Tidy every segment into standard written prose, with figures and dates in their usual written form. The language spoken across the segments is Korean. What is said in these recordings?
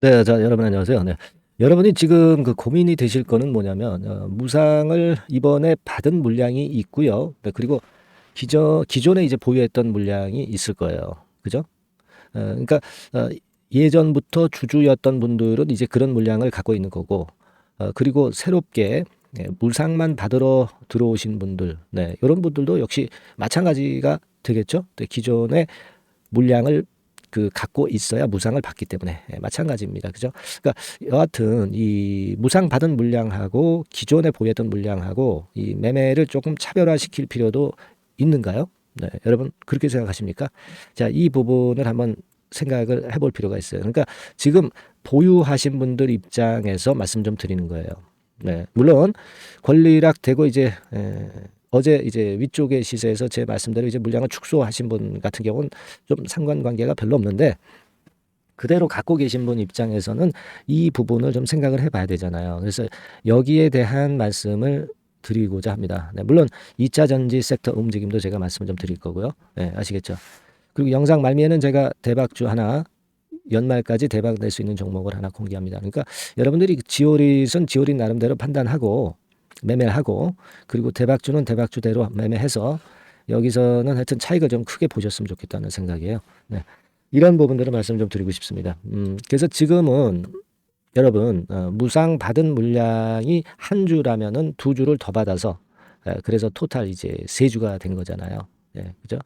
네. 자 여러분 안녕하세요. 네. 여러분이 지금 그 고민이 되실 거는 뭐냐면 무상을 이번에 받은 물량이 있고요. 네 그리고 기존에 이제 보유했던 물량이 있을 거예요. 그죠? 그러니까 어 예전부터 주주였던 분들은 이제 그런 물량을 갖고 있는 거고 그리고 새롭게 무상만 받으러 들어오신 분들 네 요런 분들도 역시 마찬가지가 되겠죠. 네 기존에 물량을 갖고 있어야 무상을 받기 때문에 마찬가지입니다. 그죠? 그러니까 여하튼 이 무상 받은 물량하고 기존에 보유했던 물량하고 이 매매를 조금 차별화시킬 필요도 있는가요? 네, 여러분 그렇게 생각하십니까? 자, 이 부분을 한번 생각을 해볼 필요가 있어요. 그러니까 지금 보유하신 분들 입장에서 말씀 좀 드리는 거예요. 네, 물론 권리락 되고 이제 어제 이제 위쪽의 시세에서 제 말씀대로 이제 물량을 축소하신 분 같은 경우는 좀 상관관계가 별로 없는데 그대로 갖고 계신 분 입장에서는 이 부분을 좀 생각을 해봐야 되잖아요. 그래서 여기에 대한 말씀을 드리고자 합니다. 네, 물론 2차 전지 섹터 움직임도 제가 말씀을 좀 드릴 거고요. 네, 아시겠죠? 그리고 영상 말미에는 제가 대박주 하나 연말까지 대박 낼 수 있는 종목을 하나 공개합니다. 그러니까 여러분들이 지오릿은 지오릿 나름대로 판단하고 매매를 하고 그리고 대박주는 대박주대로 매매해서 여기서는 하여튼 차익을 좀 크게 보셨으면 좋겠다는 생각이에요. 네. 이런 부분들을 말씀 좀 드리고 싶습니다. 그래서 지금은 여러분 무상 받은 물량이 한 주라면은 두 주를 더 받아서 그래서 토탈 이제 세 주가 된 거잖아요. 네, 그죠?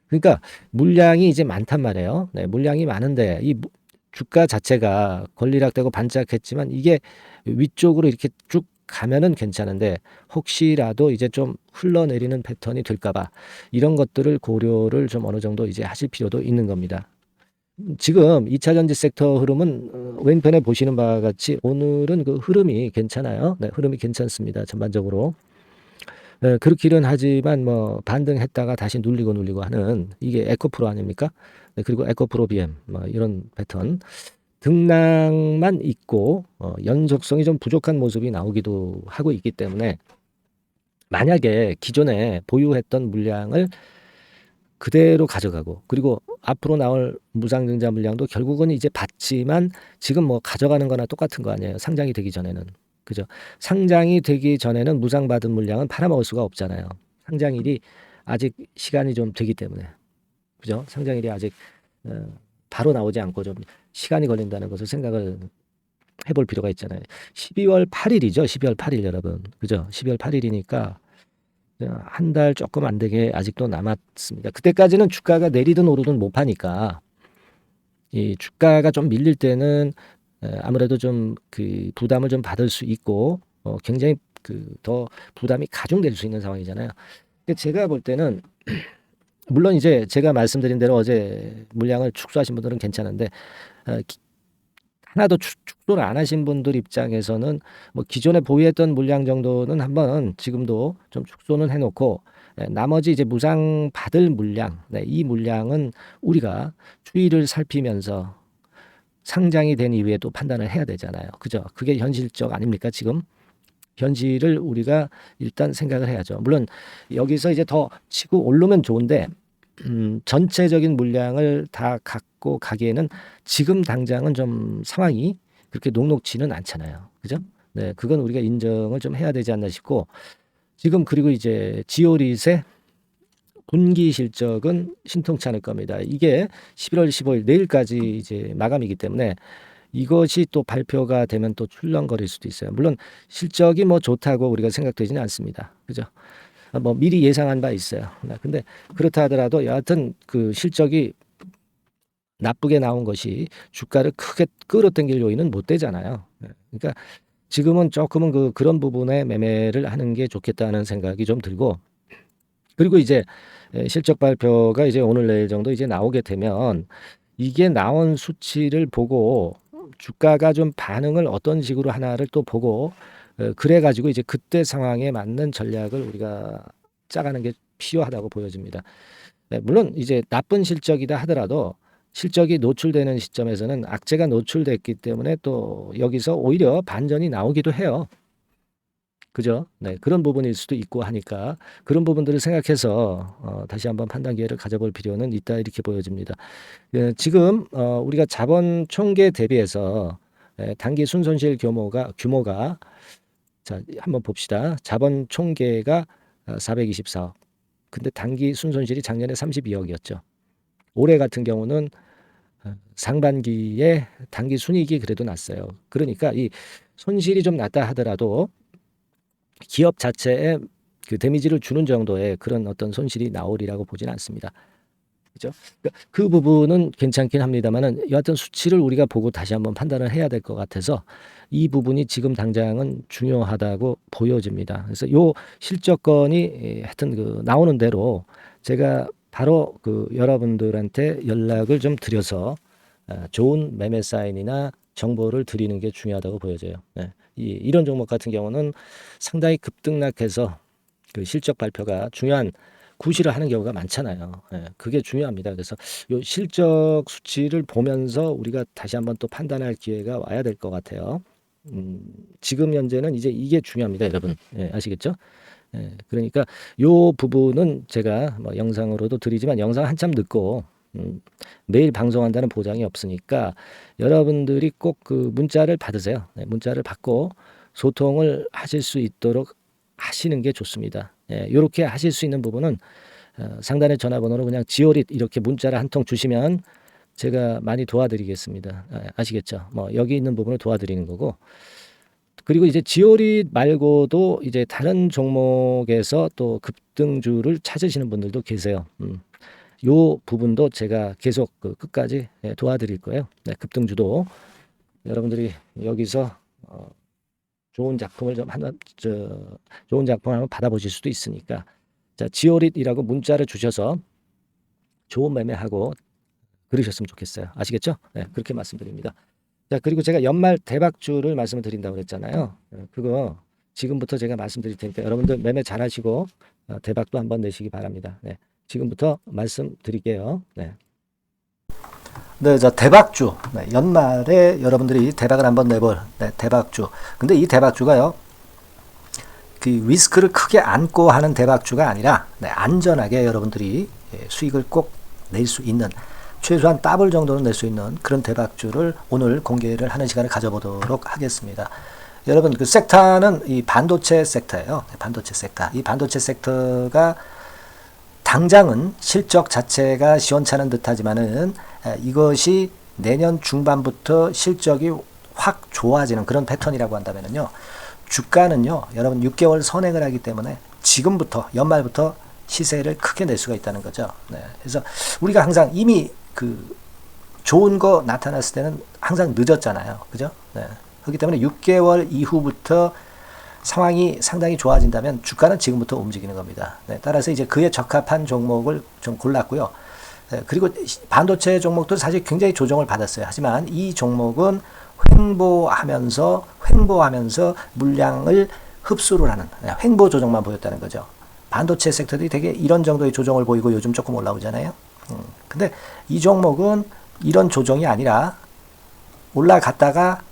그러니까 물량이 이제 많단 말이에요. 네, 물량이 많은데 주가 자체가 권리락되고 반짝했지만 이게 위쪽으로 이렇게 쭉 가면은 괜찮은데 혹시라도 이제 좀 흘러내리는 패턴이 될까봐 이런 것들을 고려를 좀 어느 정도 이제 하실 필요도 있는 겁니다. 지금 2차 전지 섹터 흐름은 왼편에 보시는 바와 같이 오늘은 그 흐름이 괜찮아요. 네, 흐름이 괜찮습니다. 전반적으로. 그렇기는 하지만 뭐 반등했다가 다시 눌리고 하는 이게 에코프로 아닙니까? 네, 그리고 에코프로 BM 뭐 이런 패턴 등락만 있고 연속성이 좀 부족한 모습이 나오기도 하고 있기 때문에 만약에 기존에 보유했던 물량을 그대로 가져가고 그리고 앞으로 나올 무상증자 물량도 결국은 이제 받지만 지금 뭐 가져가는 거나 똑같은 거 아니에요. 상장이 되기 전에는. 그죠? 상장이 되기 전에는 무상받은 물량은 팔아먹을 수가 없잖아요. 상장일이 아직 시간이 좀 되기 때문에. 그죠? 상장일이 아직 어, 바로 나오지 않고 좀 시간이 걸린다는 것을 생각을 해볼 필요가 있잖아요. 12월 8일이죠. 12월 8일 여러분. 그죠? 12월 8일이니까 한 달 조금 안 되게 아직도 남았습니다. 그때까지는 주가가 내리든 오르든 못 파니까 이 주가가 좀 밀릴 때는 아무래도 좀 부담을 좀 받을 수 있고 굉장히 더 부담이 가중될 수 있는 상황이잖아요. 근데 제가 볼 때는 물론 이제 제가 말씀드린 대로 어제 물량을 축소하신 분들은 괜찮은데 어, 하나도 축소를 안 하신 분들 입장에서는 뭐 기존에 보유했던 물량 정도는 한번 지금도 좀 축소는 해놓고 나머지 이제 무상 받을 물량, 네, 이 물량은 우리가 추이를 살피면서 상장이 된 이후에 또 판단을 해야 되잖아요. 그죠? 그게 현실적 아닙니까? 지금 현실을 우리가 일단 생각을 해야죠. 물론 여기서 이제 더 치고 오르면 좋은데 전체적인 물량을 다 갖고 가기에는 지금 당장은 좀 상황이 그렇게 녹록지는 않잖아요. 그죠? 네, 그건 우리가 인정을 좀 해야 되지 않나 싶고 지금 그리고 이제 지오릿의 분기 실적은 신통치 않을 겁니다. 이게 11월 15일 내일까지 이제 마감이기 때문에 이것이 또 발표가 되면 또 출렁거릴 수도 있어요. 물론 실적이 뭐 좋다고 우리가 생각되지는 않습니다. 그죠? 뭐 미리 예상한 바 있어요. 근데 그렇다 하더라도 여하튼 그 실적이 나쁘게 나온 것이 주가를 크게 끌어당길 요인은 못 되잖아요. 그러니까 지금은 조금은 그런 부분에 매매를 하는 게 좋겠다는 생각이 좀 들고 그리고 이제 실적 발표가 이제 오늘 내일 정도 이제 나오게 되면 이게 나온 수치를 보고 주가가 좀 반응을 어떤 식으로 하나를 또 보고 그래 가지고 이제 그때 상황에 맞는 전략을 우리가 짜가는 게 필요하다고 보여집니다. 네, 물론 이제 나쁜 실적이다 하더라도 실적이 노출되는 시점에서는 악재가 노출됐기 때문에 또 여기서 오히려 반전이 나오기도 해요. 그죠? 네, 그런 부분일 수도 있고 하니까 그런 부분들을 생각해서 다시 한번 판단 기회를 가져볼 필요는 있다 이렇게 보여집니다. 예, 지금 우리가 자본 총계 대비해서 단기 순손실 규모가 자, 한번 봅시다. 자본 총계가 424억. 근데 단기 순손실이 작년에 32억이었죠. 올해 같은 경우는 상반기에 단기 순이익이 그래도 났어요. 그러니까 이 손실이 좀 났다 하더라도 기업 자체에 그 데미지를 주는 정도의 그런 어떤 손실이 나오리라고 보지는 않습니다. 그죠? 그 부분은 괜찮긴 합니다만은 여하튼 수치를 우리가 보고 다시 한번 판단을 해야 될 것 같아서 이 부분이 지금 당장은 중요하다고 보여집니다. 그래서 요 실적건이 하여튼 그 나오는 대로 제가 바로 그 여러분들한테 연락을 좀 드려서 좋은 매매 사인이나 정보를 드리는 게 중요하다고 보여져요. 네. 이런 종목 같은 경우는 상당히 급등락해서 그 실적 발표가 중요한 구실을 하는 경우가 많잖아요. 예, 그게 중요합니다. 그래서 요 실적 수치를 보면서 우리가 다시 한번 또 판단할 기회가 와야 될 것 같아요. 지금 현재는 이제 이게 중요합니다, 여러분. 예, 아시겠죠? 예, 그러니까 요 부분은 제가 뭐 영상으로도 드리지만 영상 한참 늦고 매일 방송한다는 보장이 없으니까 여러분들이 꼭 그 문자를 받으세요. 네, 문자를 받고 소통을 하실 수 있도록 하시는 게 좋습니다. 예, 이렇게 하실 수 있는 부분은 상단의 전화번호로 그냥 지오릿 이렇게 문자를 한 통 주시면 제가 많이 도와드리겠습니다. 아시겠죠? 뭐 여기 있는 부분을 도와드리는 거고. 그리고 이제 지오릿 말고도 이제 다른 종목에서 또 급등주를 찾으시는 분들도 계세요. 요 부분도 제가 계속 그 끝까지 도와드릴 거예요. 네, 급등주도 여러분들이 여기서 좋은 작품을 좀 좋은 작품을 한번 받아보실 수도 있으니까 자 지오릿이라고 문자를 주셔서 좋은 매매하고 그러셨으면 좋겠어요. 아시겠죠? 네, 그렇게 말씀드립니다. 자 그리고 제가 연말 대박주를 말씀을 드린다고 그랬잖아요. 그거 지금부터 제가 말씀드릴 테니까 여러분들 매매 잘하시고 대박도 한번 내시기 바랍니다. 네, 지금부터 말씀드릴게요. 네. 네, 저 대박주. 네, 연말에 여러분들이 대박을 한번 내볼 대박주. 근데 이 대박주가요, 그 리스크를 크게 안고 하는 대박주가 아니라 안전하게 여러분들이 수익을 꼭 낼 수 있는 최소한 더블 정도는 낼 수 있는 그런 대박주를 오늘 공개를 하는 시간을 가져보도록 하겠습니다. 여러분 그 섹터는 이 반도체 섹터예요. 반도체 섹터. 이 반도체 섹터가 당장은 실적 자체가 시원찮은 듯하지만은 이것이 내년 중반부터 실적이 확 좋아지는 그런 패턴이라고 한다면요. 주가는요, 여러분 6개월 선행을 하기 때문에 지금부터 연말부터 시세를 크게 낼 수가 있다는 거죠. 네. 그래서 우리가 항상 이미 그 좋은 거 나타났을 때는 항상 늦었잖아요. 그죠? 네. 그렇기 때문에 6개월 이후부터 상황이 상당히 좋아진다면 주가는 지금부터 움직이는 겁니다. 네, 따라서 이제 그에 적합한 종목을 좀 골랐고요. 네, 그리고 반도체 종목도 사실 굉장히 조정을 받았어요. 하지만 이 종목은 횡보하면서 물량을 흡수를 하는 횡보 조정만 보였다는 거죠. 반도체 섹터들이 되게 이런 정도의 조정을 보이고 요즘 조금 올라오잖아요. 근데 이 종목은 이런 조정이 아니라 올라갔다가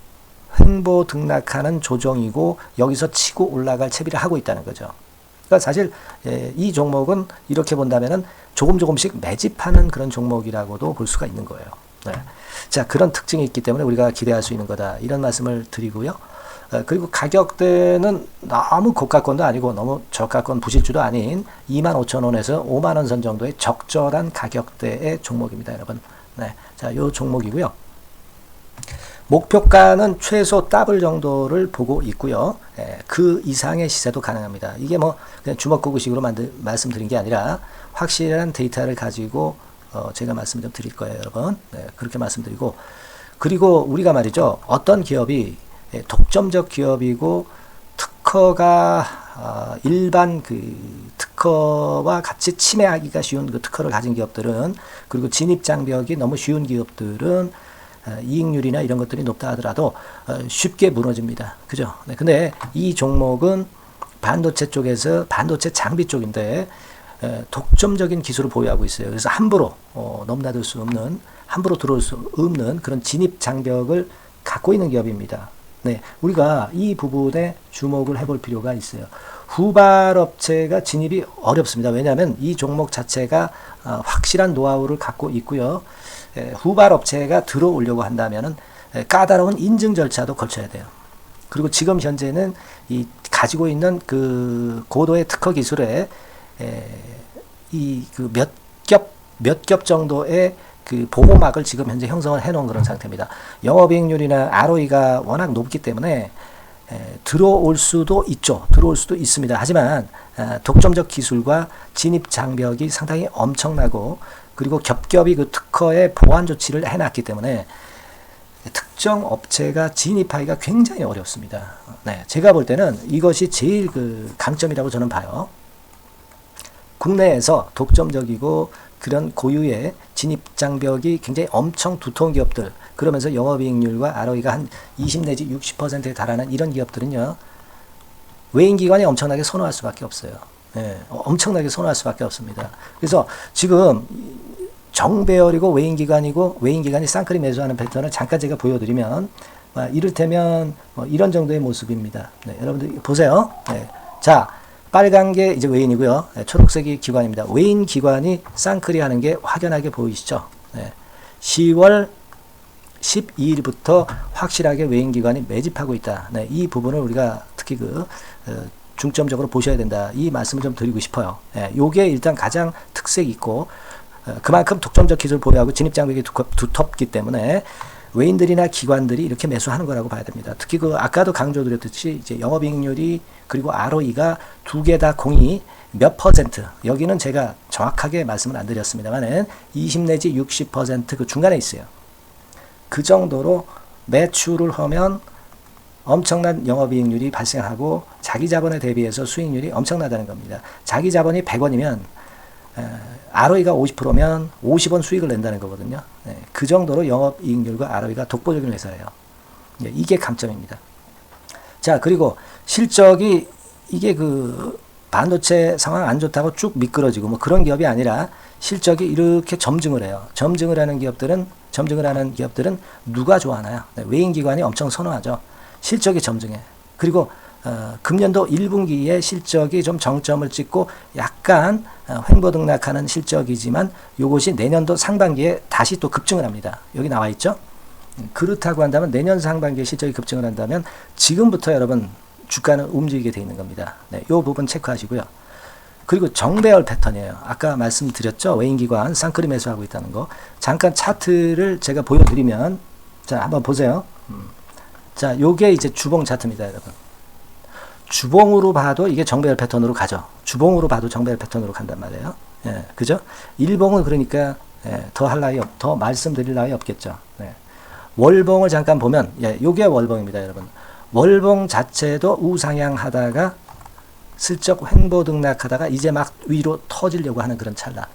횡보 등락하는 조정이고 여기서 치고 올라갈 채비를 하고 있다는 거죠. 그러니까 사실 이 종목은 이렇게 본다면은 조금씩 매집하는 그런 종목이라고도 볼 수가 있는 거예요. 네. 자, 그런 특징이 있기 때문에 우리가 기대할 수 있는 거다. 이런 말씀을 드리고요. 그리고 가격대는 너무 고가권도 아니고 너무 저가권 부실주도 아닌 25,000원에서 50,000원 선 정도의 적절한 가격대의 종목입니다, 여러분. 네. 자, 요 종목이고요. 목표가는 최소 더블 정도를 보고 있고요. 그 이상의 시세도 가능합니다. 이게 뭐 그냥 주먹구구식으로 말씀드린 게 아니라 확실한 데이터를 가지고 제가 말씀 좀 드릴 거예요, 여러분. 네, 그렇게 말씀드리고 그리고 우리가 말이죠. 어떤 기업이 독점적 기업이고 특허가 일반 그 특허와 같이 침해하기가 쉬운 그 특허를 가진 기업들은 그리고 진입 장벽이 너무 쉬운 기업들은 이익률이나 이런 것들이 높다 하더라도 쉽게 무너집니다. 그죠? 네, 근데 이 종목은 반도체 쪽에서 반도체 장비 쪽인데 독점적인 기술을 보유하고 있어요. 그래서 함부로 넘나들 수 없는 함부로 들어올 수 없는 그런 진입 장벽을 갖고 있는 기업입니다. 네, 우리가 이 부분에 주목을 해볼 필요가 있어요. 후발업체가 진입이 어렵습니다. 왜냐하면 이 종목 자체가 확실한 노하우를 갖고 있고요. 후발업체가 들어오려고 한다면은 까다로운 인증 절차도 거쳐야 돼요. 그리고 지금 현재는 이 가지고 있는 그 고도의 특허 기술에 이 그 몇 겹 정도의 그 보호막을 지금 현재 형성을 해놓은 그런 상태입니다. 영업이익률이나 ROE가 워낙 높기 때문에 들어올 수도 있죠. 들어올 수도 있습니다. 하지만 독점적 기술과 진입 장벽이 상당히 엄청나고 그리고 겹겹이 그 특허의 보완 조치를 해놨기 때문에 특정 업체가 진입하기가 굉장히 어렵습니다. 네, 제가 볼 때는 이것이 제일 그 강점이라고 저는 봐요. 국내에서 독점적이고 그런 고유의 진입 장벽이 굉장히 엄청 두터운 기업들, 그러면서 영업이익률과 ROE가 한 20 내지 60%에 달하는 이런 기업들은요, 외인기관이 엄청나게 선호할 수밖에 없어요. 예, 엄청나게 선호할 수밖에 없습니다. 그래서 지금 정배열이고 외인기관이고 외인기관이 쌍끌이 매수하는 패턴을 잠깐 제가 보여드리면 이를테면 이런 정도의 모습입니다. 네, 여러분들 보세요. 네, 자, 빨간 게 이제 외인이고요. 네, 초록색이 기관입니다. 외인 기관이 쌍끌이 하는 게 확연하게 보이시죠? 네, 10월 12일부터 확실하게 외인 기관이 매집하고 있다. 네, 이 부분을 우리가 특히 중점적으로 보셔야 된다. 이 말씀을 좀 드리고 싶어요. 네, 요게 일단 가장 특색이 있고 그만큼 독점적 기술을 보유하고 진입장벽이 두텁기 때문에 외인들이나 기관들이 이렇게 매수하는 거라고 봐야 됩니다. 특히 아까도 강조드렸듯이 이제 영업이익률이 그리고 ROE가 두 개 다 공이 몇 퍼센트, 여기는 제가 정확하게 말씀을 안 드렸습니다만은 20 내지 60% 그 중간에 있어요. 그 정도로 매출을 하면 엄청난 영업이익률이 발생하고 자기 자본에 대비해서 수익률이 엄청나다는 겁니다. 자기 자본이 100원이면 ROE가 50%면 50원 수익을 낸다는 거거든요. 네, 그 정도로 영업이익률과 ROE가 독보적인 회사예요. 네, 이게 강점입니다. 자, 그리고 실적이 이게 그 반도체 상황 안 좋다고 쭉 미끄러지고 뭐 그런 기업이 아니라 실적이 이렇게 점증을 해요. 점증을 하는 기업들은 누가 좋아하나요? 네, 외인기관이 엄청 선호하죠. 실적이 점증해. 그리고 금년도 1분기에 실적이 좀 정점을 찍고 약간 횡보등락하는 실적이지만 이것이 내년도 상반기에 다시 또 급증을 합니다. 여기 나와 있죠? 그렇다고 한다면 내년 상반기에 실적이 급증을 한다면 지금부터 여러분 주가는 움직이게 되어 있는 겁니다. 네, 이 부분 체크하시고요. 그리고 정배열 패턴이에요. 아까 말씀드렸죠? 외인기관 쌍끌이 매수하고 있다는 거. 잠깐 차트를 제가 보여드리면 자, 한번 보세요. 자, 요게 이제 주봉 차트입니다, 여러분. 주봉으로 봐도 이게 정배열 패턴으로 가죠. 주봉으로 봐도 정배열 패턴으로 간단 말이에요. 예, 그죠? 일봉은 그러니까 더 말씀드릴 나위 없겠죠. 네. 월봉을 잠깐 보면 요게 월봉입니다, 여러분. 월봉 자체도 우상향 하다가 슬쩍 횡보등락하다가 이제 막 위로 터지려고 하는 그런 찰나.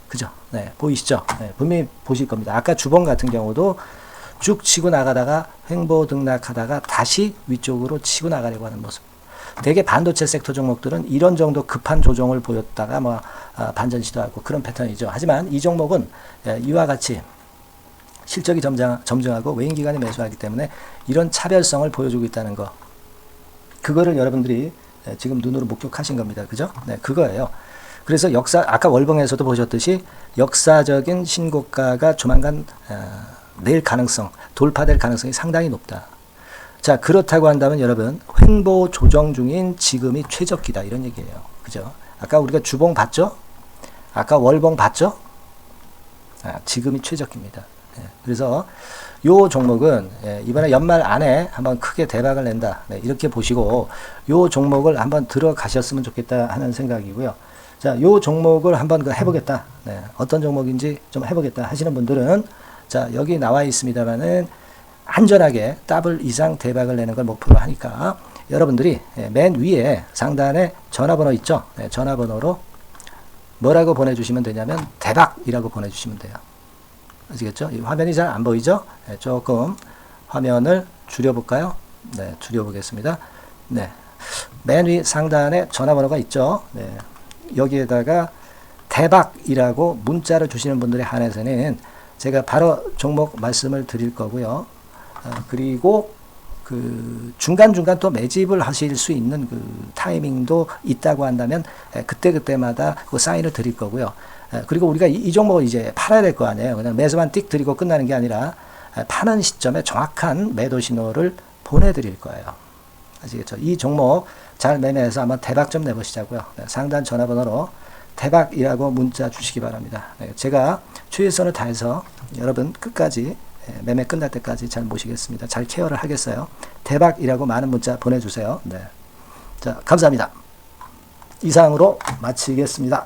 그죠? 네, 보이시죠? 네, 분명히 보실 겁니다. 아까 주봉 같은 경우도 쭉 치고 나가다가 횡보등락하다가 다시 위쪽으로 치고 나가려고 하는 모습. 대개 반도체 섹터 종목들은 이런 정도 급한 조정을 보였다가 반전 시도하고 그런 패턴이죠. 하지만 이 종목은 이와 같이 실적이 점증하고 외인기관이 매수하기 때문에 이런 차별성을 보여주고 있다는 거. 그거를 여러분들이 지금 눈으로 목격하신 겁니다. 그죠? 네, 그거예요. 그래서 아까 월봉에서도 보셨듯이 역사적인 신고가가 조만간 낼 가능성, 돌파될 가능성이 상당히 높다. 자, 그렇다고 한다면 여러분, 횡보 조정 중인 지금이 최적기다. 이런 얘기예요. 그죠? 아까 우리가 주봉 봤죠? 아까 월봉 봤죠? 지금이 최적기입니다. 그래서 요 종목은 이번에 연말 안에 한번 크게 대박을 낸다. 네, 이렇게 보시고 요 종목을 한번 들어가셨으면 좋겠다 하는 생각이고요. 자, 요 종목을 한번 해보겠다. 네, 어떤 종목인지 좀 해보겠다 하시는 분들은 자, 여기 나와 있습니다만은 안전하게 더블 이상 대박을 내는 걸 목표로 하니까 여러분들이 맨 위에 상단에 전화번호 있죠? 네, 전화번호로 뭐라고 보내주시면 되냐면 대박이라고 보내주시면 돼요. 아시겠죠? 이 화면이 잘 안 보이죠? 네, 조금 화면을 줄여볼까요? 네, 줄여보겠습니다. 네, 맨 위 상단에 전화번호가 있죠? 네, 여기에다가 대박이라고 문자를 주시는 분들에 한해서는 제가 바로 종목 말씀을 드릴 거고요. 그리고 그 중간중간 또 매집을 하실 수 있는 그 타이밍도 있다고 한다면 그때그때마다 그 사인을 드릴 거고요. 그리고 우리가 이 종목을 이제 팔아야 될 거 아니에요. 그냥 매수만 띡 드리고 끝나는 게 아니라 파는 시점에 정확한 매도 신호를 보내드릴 거예요. 아시겠죠? 이 종목 잘 매매해서 한번 대박 좀 내보시자고요. 상단 전화번호로 대박이라고 문자 주시기 바랍니다. 제가 최선을 다해서 여러분 끝까지 매매 끝날 때까지 잘 모시겠습니다. 잘 케어를 하겠어요. 대박이라고 많은 문자 보내주세요. 네. 자, 감사합니다. 이상으로 마치겠습니다.